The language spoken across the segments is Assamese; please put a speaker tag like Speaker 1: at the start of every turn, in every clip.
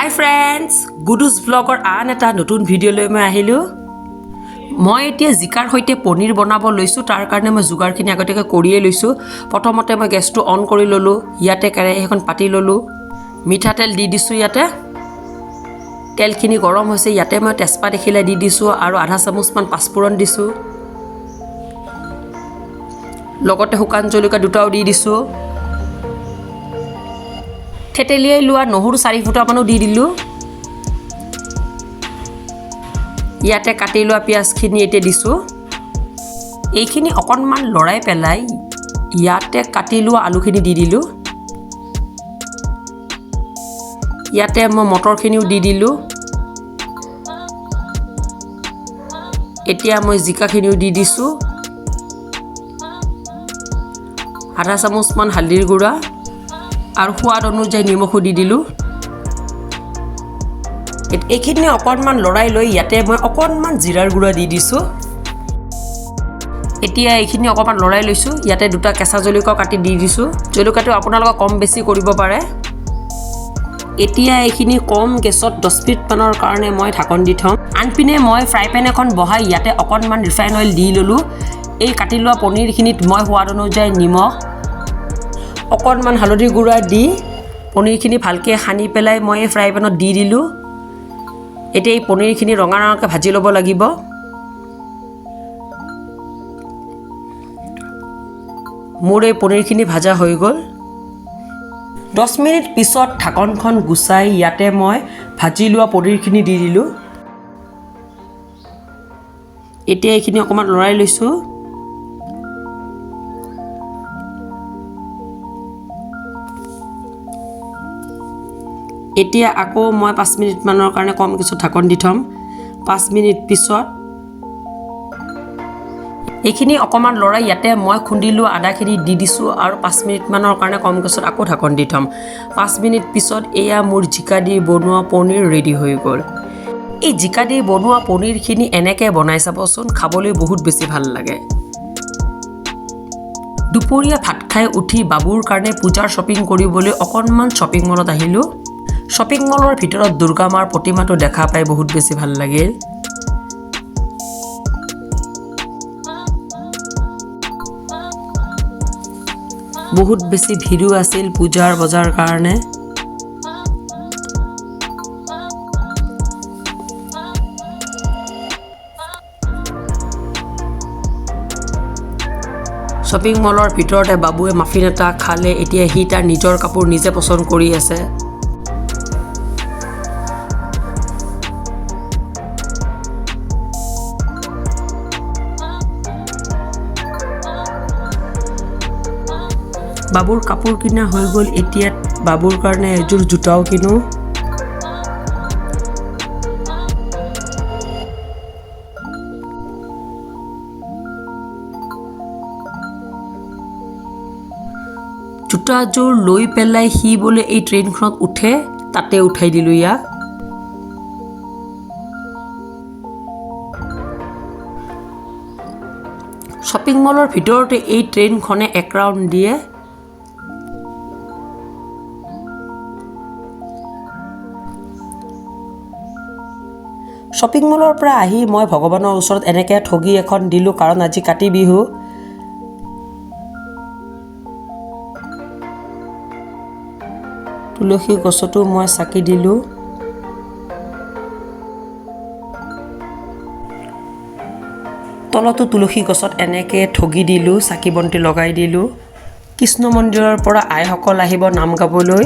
Speaker 1: Hi friends, Gudu's vlogৰ আন এটা নতুন ভিডিঅ' লৈ মই আহিলো। মই এতিয়া জিকাৰ হৈতে পনীৰ বনাব লৈছো তাৰ কাৰণে মই জুগাৰখিনি আগতেকে কৰিয়ে লৈছো। প্ৰথমতে মই গেছটো অন কৰি ললো, ইয়াতে কেৰাহী এখন পাতি ললো। মিঠাতেল দি দিছো ইয়াতে। তেলখিনি গৰম হৈছে, ইয়াতে মই তেজপাত এখিলা দি দিছো আৰু আধা চামুচ মান পাঁচফোৰণ দিছো। লগতে শুকান জলকীয়া দুটাও দি দিছো। থেতেলিয়াই লোৱা নহৰু 4 ফুটামানো দি দিলো। ইয়াতে কাটি লোৱা পিয়াজখিনি এতে দিছো। এইখিনি অকণমান লৰাই পেলাই ইয়াতে কাটি লোৱা আলুখিনি দি দিলো। ইয়াতে মই মটৰখিনিও দি দিলো। এতিয়া মই জিকাখিনিও দি দিছো। আধা চামুচ মান হালধিৰ গুড়া আৰু সোৱাদ অনুযায়ী নিমখো দি দিলো। এইখিনি অকণমান লৰাই লৈ ইয়াতে মই অকণমান জিৰাৰ গুড়া দি দিছো। এতিয়া এইখিনি অকণমান লৰাই লৈছো। ইয়াতে দুটা কেঁচা জলকীয়া কাটি দি দিছো। জলকীয়াটো আপোনালোকে কম বেছি কৰিব পাৰে। এতিয়া এইখিনি কম গেছত 10 মিনিট মানৰ কাৰণে মই ঢাকন দি থম। আনপিনে মই ফ্ৰাই পেন এখন বহাই ইয়াতে অকণমান ৰিফাইন অইল দি ললো। এই কাটি লোৱা পনীৰখিনিত মই সোৱাদ অনুযায়ী নিমখ অকণমান হালধি গুড়া দি পনীৰখিনি ভালকৈ সানি পেলাই মই এই ফ্ৰাই পেনত দি দিলো। এতিয়া এই পনীৰখিনি ৰঙা ৰঙাকৈ ভাজি ল'ব লাগিব। মোৰ এই পনীৰখিনি ভাজা হৈ গ'ল। 10 মিনিট পিছত ঢাকনখন গুচাই ইয়াতে মই ভাজি লোৱা পনীৰখিনি দি দিলো। এতিয়া এইখিনি অকণমান লৰাই লৈছো। এতিয়া আকৌ মই 5 মিনিট মানৰ কাৰণে কম গেছত ঢাকন দি থম। 5 মিনিট পিছত এইখিনি অকণমান লৰাই ইয়াতে মই খুন্দি লোৱা আদাখিনি দি দিছো আৰু 5 মিনিট মানৰ কাৰণে কম গেছত আকৌ ঢাকন দি থম। 5 মিনিট পিছত এয়া মোৰ জিকা দি বনোৱা পনীৰ ৰেডি হৈ গ'ল। এই জিকা দি বনোৱা পনীৰখিনি এনেকৈ বনাই চাবচোন, খাবলৈ বহুত বেছি ভাল লাগে। দুপৰীয়া ভাত খাই উঠি বাবুৰ কাৰণে পূজাৰ শ্বপিং কৰিবলৈ অকণমান শ্বপিং মলত আহিলো। শ্বপিং মলৰ ভিতৰত দুৰ্গা মাৰ প্ৰতিমাটো দেখা পাই বহুত বেছি ভাল লাগিল। বহুত বেছি ভিৰো আছিল পূজাৰ বজাৰ কাৰণে। শ্বপিং মলৰ ভিতৰতে বাবুৱে মাফিন এটা খালে। এতিয়া সি তাৰ নিজৰ কাপোৰ নিজে পচন্দ কৰি আছে। বাবুৰ কাপোৰ কিনা হৈ গ'ল। এতিয়া বাবুৰ কাৰণে এযোৰ জোতাও কিনো। জোতাযোৰ লৈ পেলাই সি বোলে এই ট্ৰেইনখনত উঠে, তাতে উঠাই দিলো ইয়াক। শ্বপিং মলৰ ভিতৰতে এই ট্ৰেইনখনে এক ৰাউণ্ড দিয়ে। শ্বপিং মলৰ পৰা আহি মই ভগৱানৰ ওচৰত এনেকৈ ঠগি এখন দিলোঁ, কাৰণ আজি কাতি বিহু। তুলসী গছতো মই চাকি দিলোঁ। তলতো তুলসী গছত এনেকৈ ঠগি দিলোঁ, চাকি বন্তি লগাই দিলোঁ। কৃষ্ণ মন্দিৰৰ পৰা আইসকল আহিব নাম গাবলৈ।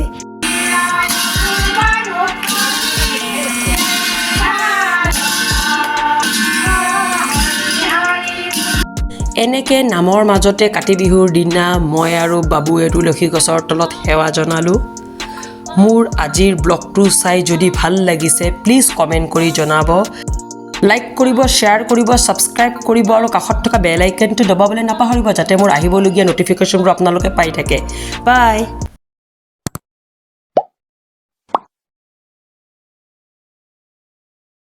Speaker 1: এনেকৈ নামৰ মাজতে কাতি বিহুৰ দিনা মই আৰু বাবুৱে তুলসী গছৰ তলত সেৱা জনালোঁ। মোৰ আজিৰ ব্লগটো চাই যদি ভাল লাগিছে প্লিজ কমেণ্ট কৰি জনাব। লাইক কৰিব, শ্বেয়াৰ কৰিব, ছাবস্ক্ৰাইব কৰিব আৰু কাষত থকা বেল আইকনটো দবাবলৈ নাপাহৰিব, যাতে মোৰ আহিবলগীয়া ন'টিফিকেশ্যনবোৰ আপোনালোকে পাই থাকে। বাই।